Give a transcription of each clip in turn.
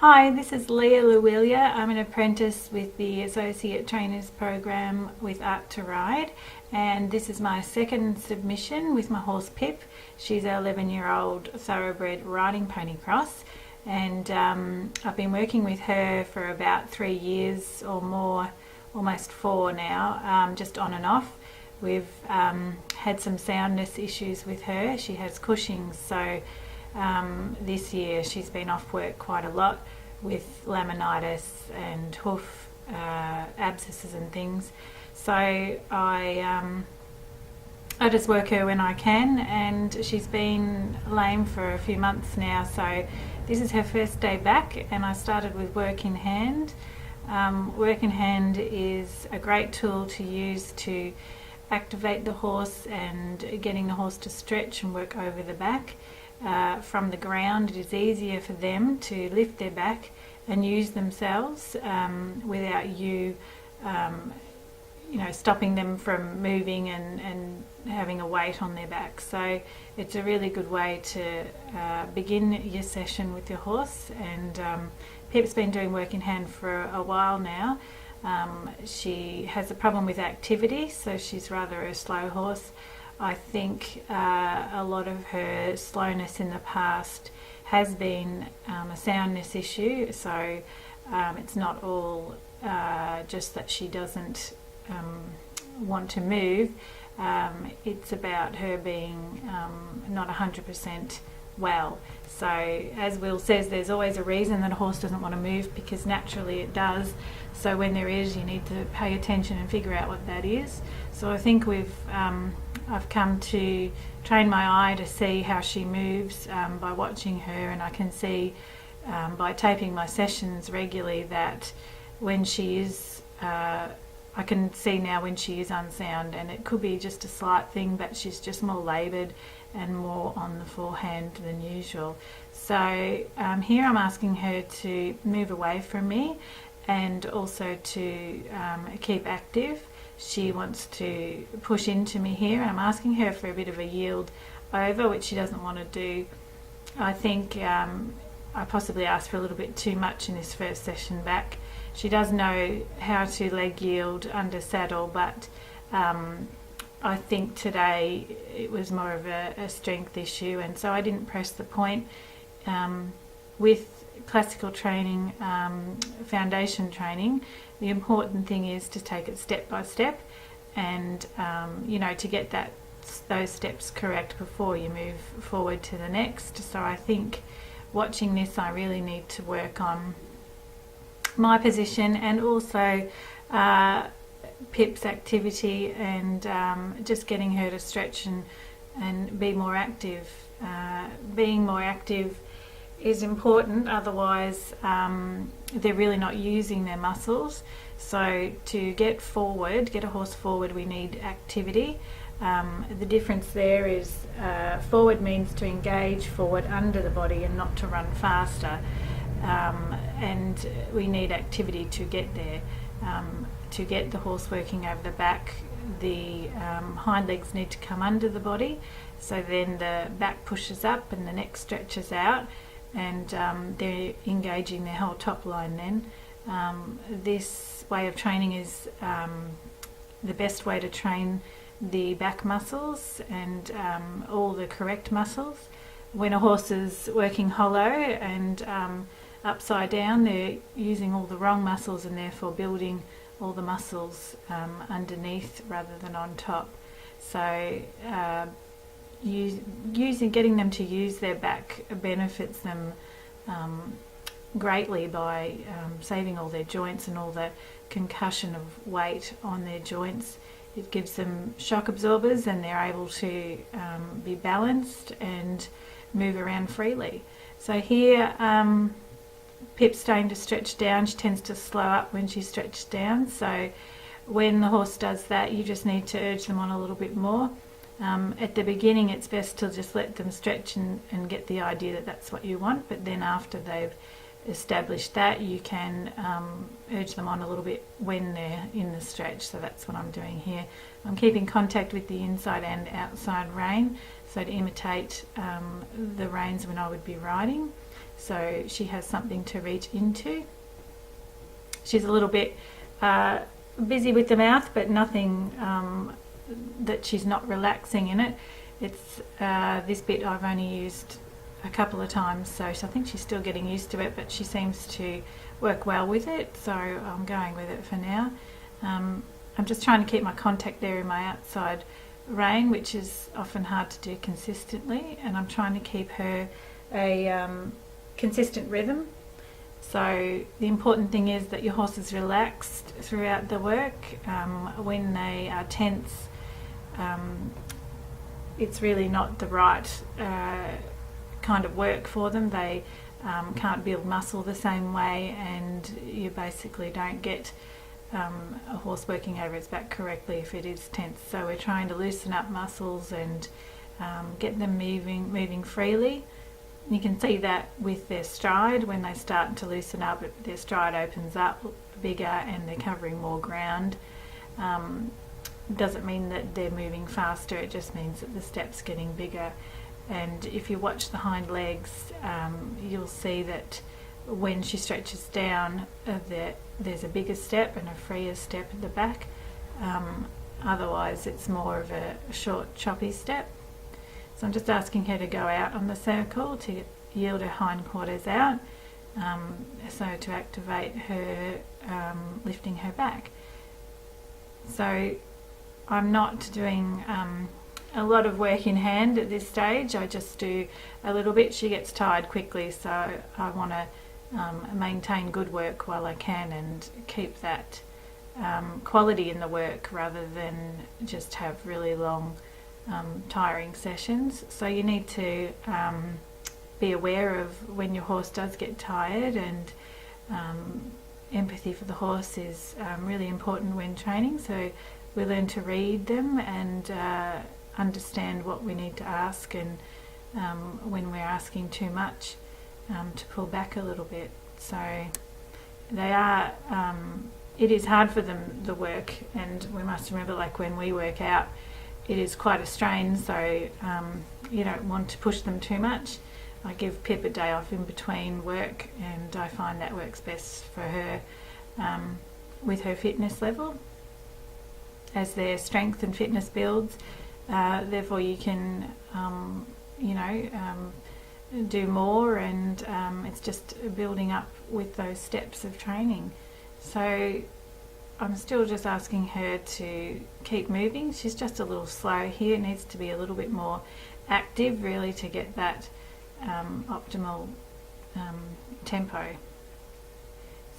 Hi, this is Lia. I'm an apprentice with the Associate Trainers Program with Art to Ride, and this is my second submission with my horse Pip. She's an 11-year-old thoroughbred riding pony cross, and I've been working with her for about 3 years or more, almost 4 now, just on and off. We've had some soundness issues with her. She has Cushing's, so this year she's been off work quite a lot with laminitis and hoof abscesses and things. So I just work her when I can, and she's been lame for a few months now. So this is her first day back, and I started with work in hand. Work in hand is a great tool to use to activate the horse and getting the horse to stretch and work over the back. From the ground, it is easier for them to lift their back and use themselves without you stopping them from moving and having a weight on their back. So it's a really good way to begin your session with your horse. And Pip's been doing work in hand for a while now. She has a problem with activity, so she's rather a slow horse. I think a lot of her slowness in the past has been a soundness issue, so it's not all just that she doesn't want to move. It's about her being not 100% well. So as Will says, there's always a reason that a horse doesn't want to move, because naturally it does. So when there is, you need to pay attention and figure out what that is. So I think I've come to train my eye to see how she moves by watching her, and I can see by taping my sessions regularly that when she is, I can see now when she is unsound, and it could be just a slight thing, but she's just more laboured and more on the forehand than usual. So here I'm asking her to move away from me and also to keep active. She wants to push into me here, and I'm asking her for a bit of a yield over, which she doesn't want to do. I think I possibly asked for a little bit too much in this first session back. She does know how to leg yield under saddle, but I think today it was more of a strength issue, and so I didn't press the point. With classical training, foundation training, the important thing is to take it step by step, and to get those steps correct before you move forward to the next. So I think watching this, I really need to work on my position and also Pip's activity, and just getting her to stretch and be more active. Being more active is important, otherwise they're really not using their muscles. So to get a horse forward, we need activity. The difference there is forward means to engage forward under the body and not to run faster, and we need activity to get there. To get the horse working over the back, the hind legs need to come under the body, so then the back pushes up and the neck stretches out, and they're engaging their whole top line then. This way of training is the best way to train the back muscles and all the correct muscles. When a horse is working hollow and upside down, they're using all the wrong muscles and therefore building all the muscles underneath rather than on top. So getting them to use their back benefits them greatly by saving all their joints and all the concussion of weight on their joints. It gives them shock absorbers, and they're able to be balanced and move around freely. So here Pip's starting to stretch down. She tends to slow up when she stretches down, so when the horse does that, you just need to urge them on a little bit more. At the beginning, it's best to just let them stretch and get the idea that that's what you want, but then after they've established that, you can urge them on a little bit when they're in the stretch. So that's what I'm doing here. I'm keeping contact with the inside and outside rein, so to imitate the reins when I would be riding. so she has something to reach into. She's a little bit busy with the mouth, but nothing that she's not relaxing in it. It's this bit I've only used a couple of times, so I think she's still getting used to it, but she seems to work well with it, so I'm going with it for now. I'm just trying to keep my contact there in my outside rein, which is often hard to do consistently, and I'm trying to keep her a consistent rhythm. So the important thing is that your horse is relaxed throughout the work. When they are tense, it's really not the right kind of work for them. They can't build muscle the same way, and you basically don't get a horse working over its back correctly if it is tense. So we're trying to loosen up muscles and get them moving freely. You can see that with their stride. When they start to loosen up, their stride opens up bigger and they're covering more ground. Doesn't mean that they're moving faster, it just means that the step's getting bigger. And if you watch the hind legs, you'll see that when she stretches down, there's a bigger step and a freer step at the back. Otherwise it's more of a short choppy step. So I'm just asking her to go out on the circle to yield her hindquarters out, so to activate her lifting her back. So I'm not doing a lot of work in hand at this stage. I just do a little bit. She gets tired quickly, so I want to maintain good work while I can and keep that quality in the work rather than just have really long tiring sessions. So you need to be aware of when your horse does get tired, and empathy for the horse is really important when training. So we learn to read them and understand what we need to ask, and when we're asking too much, to pull back a little bit. So they are it is hard for them, the work, and we must remember, like when we work out, it is quite a strain, so you don't want to push them too much. I give Pip a day off in between work, and I find that works best for her with her fitness level. As their strength and fitness builds, therefore you can do more, and it's just building up with those steps of training. So I'm still just asking her to keep moving. She's just a little slow here. It needs to be a little bit more active really to get that optimal tempo.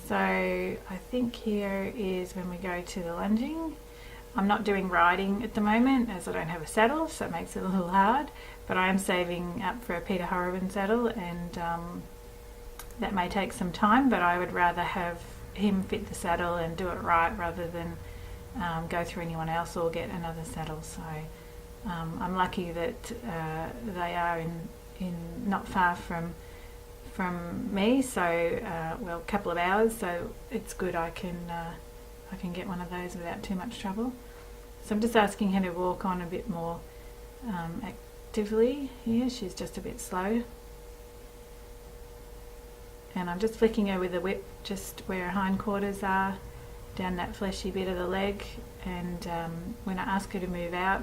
So I think here is when we go to the lunging. I'm not doing riding at the moment as I don't have a saddle, so it makes it a little hard, but I am saving up for a Peter Horobin saddle, and that may take some time, but I would rather have him fit the saddle and do it right rather than go through anyone else or get another saddle. So I'm lucky that they are in not far from me, so well, a couple of hours, so it's good. I can get one of those without too much trouble. So I'm just asking her to walk on a bit more actively here. She's just a bit slow. And I'm just flicking her with the whip just where her hindquarters are, down that fleshy bit of the leg, and when I ask her to move out,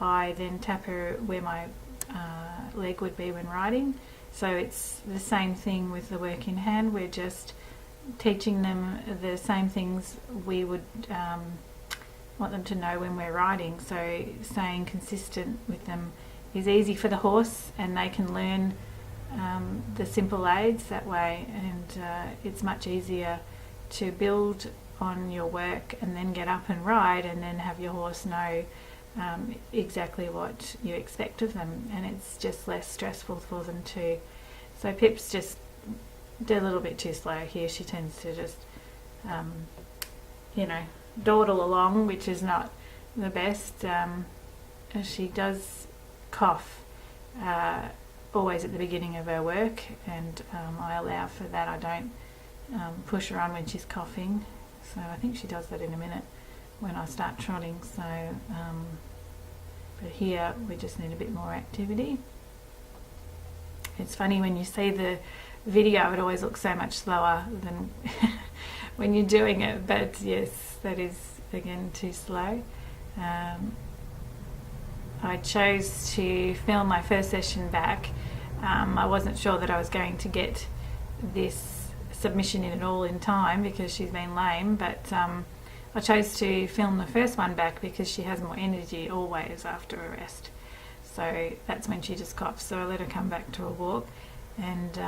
I then tap her where my leg would be when riding. So it's the same thing with the work in hand. We're just teaching them the same things we would want them to know when we're riding. So staying consistent with them is easy for the horse, and they can learn the simple aids that way, and it's much easier to build on your work and then get up and ride and then have your horse know exactly what you expect of them, and it's just less stressful for them too. So Pip's just a little bit too slow here. She tends to just dawdle along, which is not the best. She does cough always at the beginning of her work, and I allow for that. I don't push her on when she's coughing, so I think she does that in a minute when I start trotting. So but here we just need a bit more activity. It's funny when you see the video it always looks so much slower than when you're doing it, but yes, that is again too slow. I chose to film my first session back. I wasn't sure that I was going to get this submission in at all in time because she's been lame, but I chose to film the first one back because she has more energy always after a rest. So that's when she just coughs, so I let her come back to a walk, and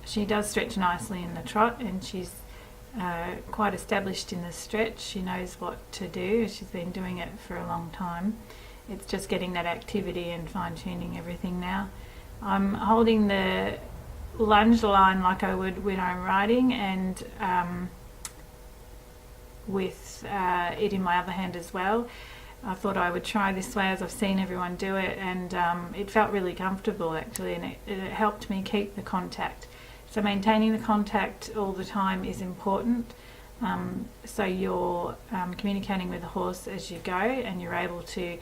she does stretch nicely in the trot, and she's quite established in the stretch. She knows what to do. She's been doing it for a long time. It's just getting that activity and fine-tuning everything now. I'm holding the lunge line like I would when I'm riding, and with it in my other hand as well. I thought I would try this way as I've seen everyone do it, and it felt really comfortable actually, and it helped me keep the contact. So maintaining the contact all the time is important. So you're communicating with the horse as you go, and you're able to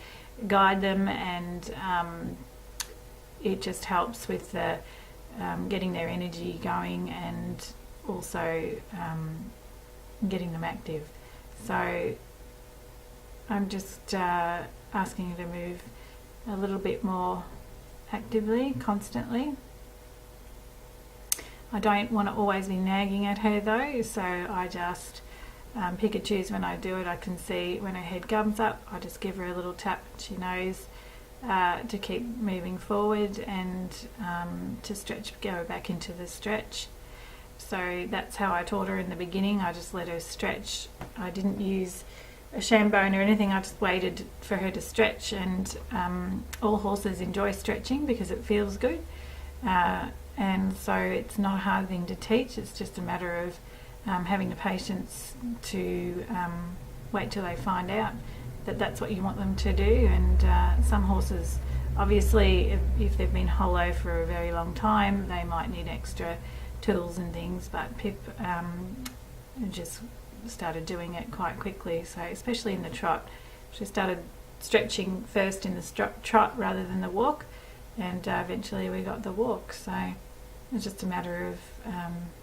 guide them, and it just helps with the getting their energy going, and also getting them active. So I'm just asking her to move a little bit more actively, constantly. I don't want to always be nagging at her though, so I just pick and choose when I do it. I can see when her head comes up, I just give her a little tap. She knows to keep moving forward, and to stretch, go back into the stretch. So that's how I taught her in the beginning. I just let her stretch. I didn't use a sham bone or anything. I just waited for her to stretch, and all horses enjoy stretching because it feels good. And so it's not a hard thing to teach. It's just a matter of having the patience to wait till they find out that that's what you want them to do. And some horses, obviously, if they've been hollow for a very long time, they might need extra tools and things, but Pip just started doing it quite quickly. So especially in the trot, she started stretching first in the trot rather than the walk, and eventually we got the walk. So it's just a matter of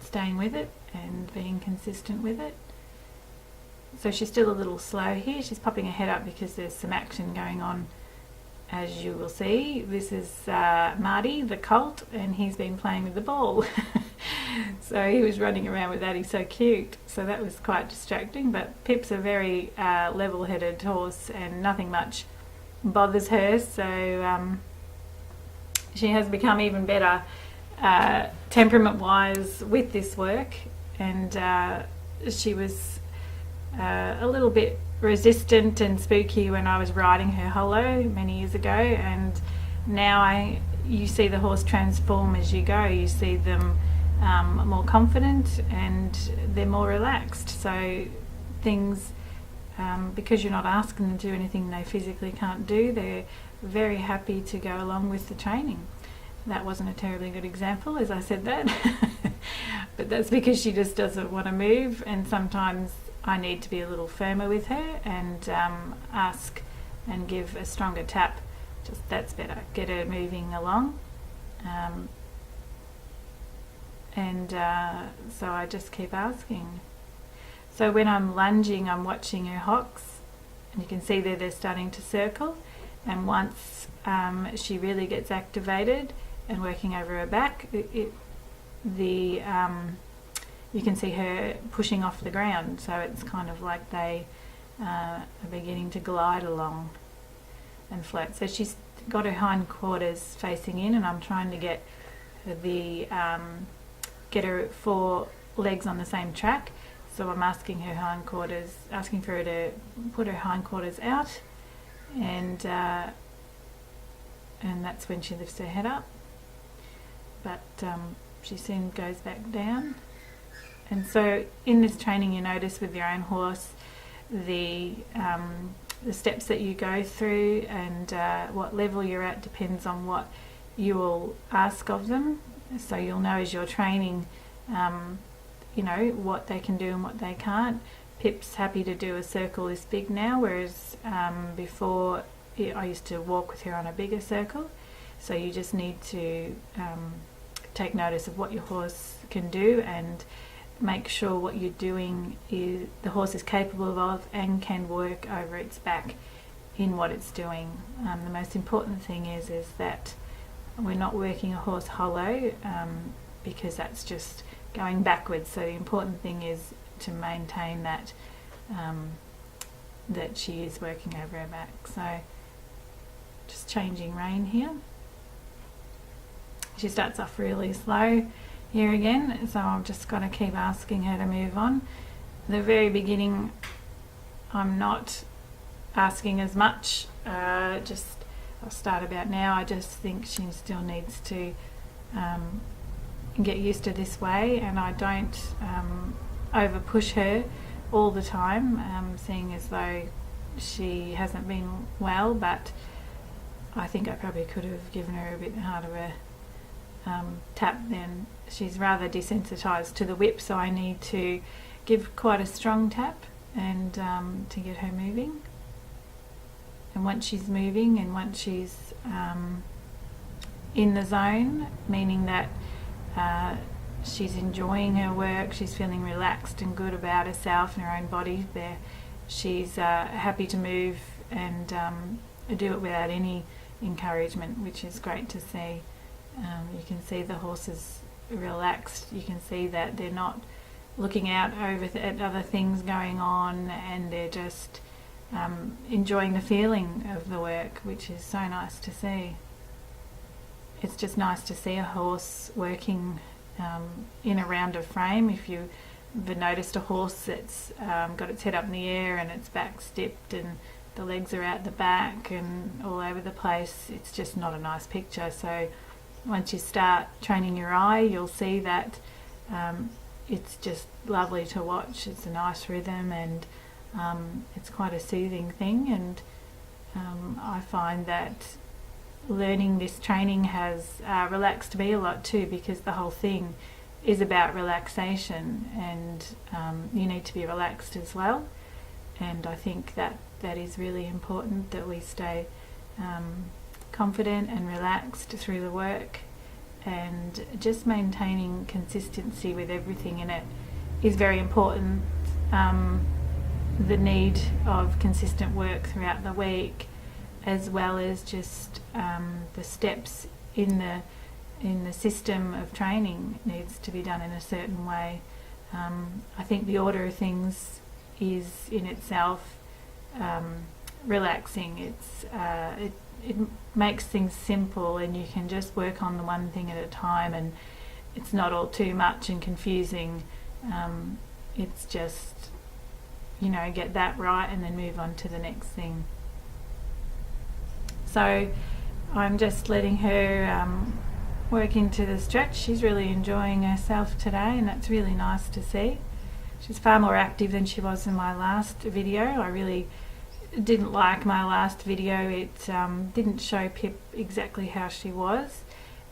staying with it and being consistent with it. So she's still a little slow here. She's popping her head up because there's some action going on, as you will see. This is Marty, the colt, and he's been playing with the ball. So he was running around with that. He's so cute. So that was quite distracting, but Pip's a very level-headed horse, and nothing much bothers her. So she has become even better temperament-wise with this work, and she was a little bit resistant and spooky when I was riding her hollow many years ago, and now you see the horse transform as you go. You see them more confident, and they're more relaxed. So things, because you're not asking them to do anything they physically can't do, they're very happy to go along with the training. That wasn't a terribly good example as I said that, but that's because she just doesn't want to move, and sometimes I need to be a little firmer with her and ask and give a stronger tap. Just that's better. Get her moving along. So I just keep asking. So when I'm lunging, I'm watching her hocks, and you can see there they're starting to circle, and once she really gets activated and working over her back, you can see her pushing off the ground. So it's kind of like they are beginning to glide along and float. So she's got her hindquarters facing in, and I'm trying to get her four legs on the same track. So I'm asking for her to put her hindquarters out, and that's when she lifts her head up. But she soon goes back down. And so in this training, you notice with your own horse the steps that you go through, and what level you're at depends on what you will ask of them. So you'll know as you're training, what they can do and what they can't. Pip's happy to do a circle this big now, whereas before I used to walk with her on a bigger circle. So you just need to take notice of what your horse can do and make sure what you're doing is the horse is capable of and can work over its back in what it's doing. The most important thing is that we're not working a horse hollow, because that's just going backwards. So the important thing is to maintain that that she is working over her back. So just changing rein here. She starts off really slow here again, so I'm just going to keep asking her to move on. The very beginning I'm not asking as much, I'll start about now. I just think she still needs to get used to this way, and I don't over push her all the time, seeing as though she hasn't been well, but I think I probably could have given her a bit harder of a tap then. She's rather desensitised to the whip, so I need to give quite a strong tap and to get her moving. And once she's moving and once she's in the zone, meaning that she's enjoying her work, she's feeling relaxed and good about herself and her own body there, she's happy to move and do it without any encouragement, which is great to see. You can see the horses relaxed. You can see that they're not looking out at other things going on, and they're just enjoying the feeling of the work, which is so nice to see. It's just nice to see a horse working in a rounder frame. If you've ever noticed a horse that's got its head up in the air and its back stipped and the legs are out the back and all over the place, it's just not a nice picture. So once you start training your eye, you'll see that it's just lovely to watch. It's a nice rhythm, and it's quite a soothing thing, and I find that learning this training has relaxed me a lot too, because the whole thing is about relaxation, and you need to be relaxed as well. And I think that is really important, that we stay confident and relaxed through the work, and just maintaining consistency with everything in it is very important. The need of consistent work throughout the week, as well as just the steps in the system of training needs to be done in a certain way. I think the order of things is in itself relaxing. It makes things simple, and you can just work on the one thing at a time, and it's not all too much and confusing. It's just, get that right and then move on to the next thing. So I'm just letting her work into the stretch. She's really enjoying herself today, and that's really nice to see. She's far more active than she was in my last video. I really didn't like my last video. It didn't show Pip exactly how she was,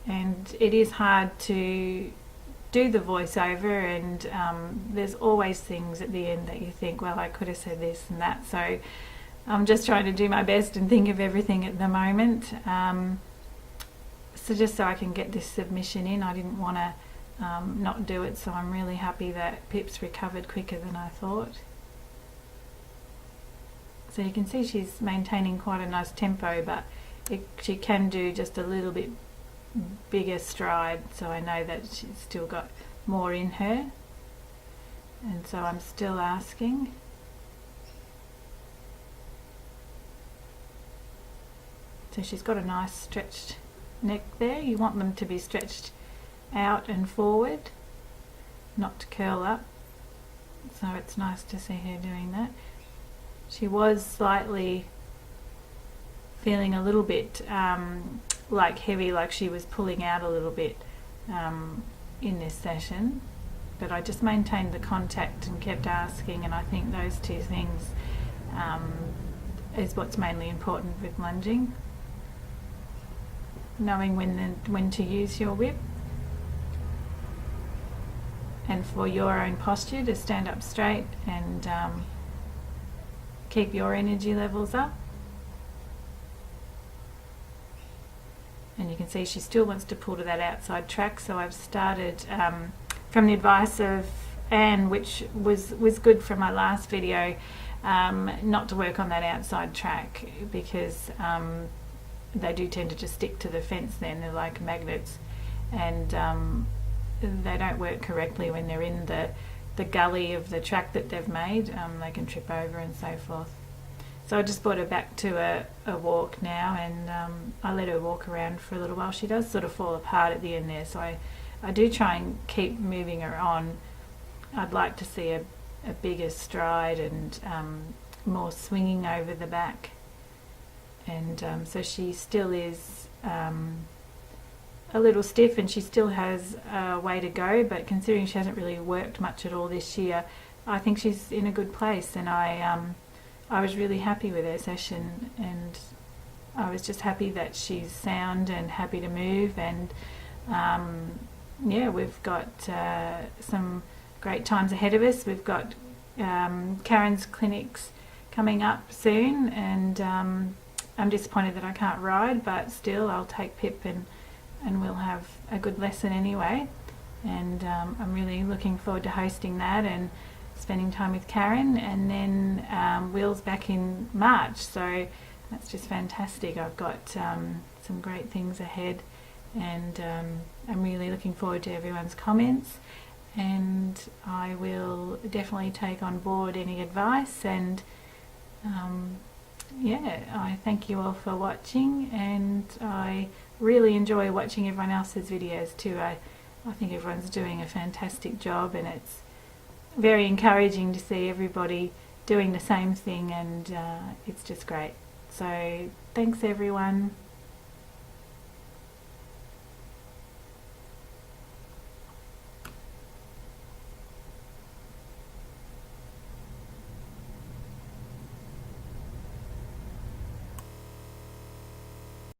and it is hard to do the voiceover, and there's always things at the end that you think, well, I could have said this and that. So I'm just trying to do my best and think of everything at the moment, so just so I can get this submission in. I didn't want to not do it, so I'm really happy that Pip's recovered quicker than I thought. So you can see she's maintaining quite a nice tempo, but she can do just a little bit bigger stride, so I know that she's still got more in her, and so I'm still asking. So she's got a nice stretched neck there. You want them to be stretched out and forward, not to curl up, so it's nice to see her doing that. She was slightly feeling a little bit like heavy, like she was pulling out a little bit in this session, but I just maintained the contact and kept asking, and I think those two things is what's mainly important with lunging. Knowing when to use your whip, and for your own posture to stand up straight and keep your energy levels up. And and you can see she still wants to pull to that outside track. So I've started from the advice of Anne, which was good from my last video, not to work on that outside track, because they do tend to just stick to the fence then. They're like magnets, and they don't work correctly when they're in the gully of the track that they've made. They can trip over and so forth. So I just brought her back to a walk now, and I let her walk around for a little while. She does sort of fall apart at the end there, so I do try and keep moving her on. I'd like to see a bigger stride and more swinging over the back, and so she still is a little stiff, and she still has a way to go, but considering she hasn't really worked much at all this year, I think she's in a good place. And I was really happy with her session, and I was just happy that she's sound and happy to move. And yeah, we've got some great times ahead of us. We've got Karen's clinics coming up soon, and I'm disappointed that I can't ride, but still I'll take Pip and we'll have a good lesson anyway. And I'm really looking forward to hosting that and spending time with Karen. And then Will's back in March, so that's just fantastic. I've got some great things ahead, and I'm really looking forward to everyone's comments, and I will definitely take on board any advice. And yeah, I thank you all for watching, and I really enjoy watching everyone else's videos too. I think everyone's doing a fantastic job, and it's very encouraging to see everybody doing the same thing, and it's just great. So thanks everyone.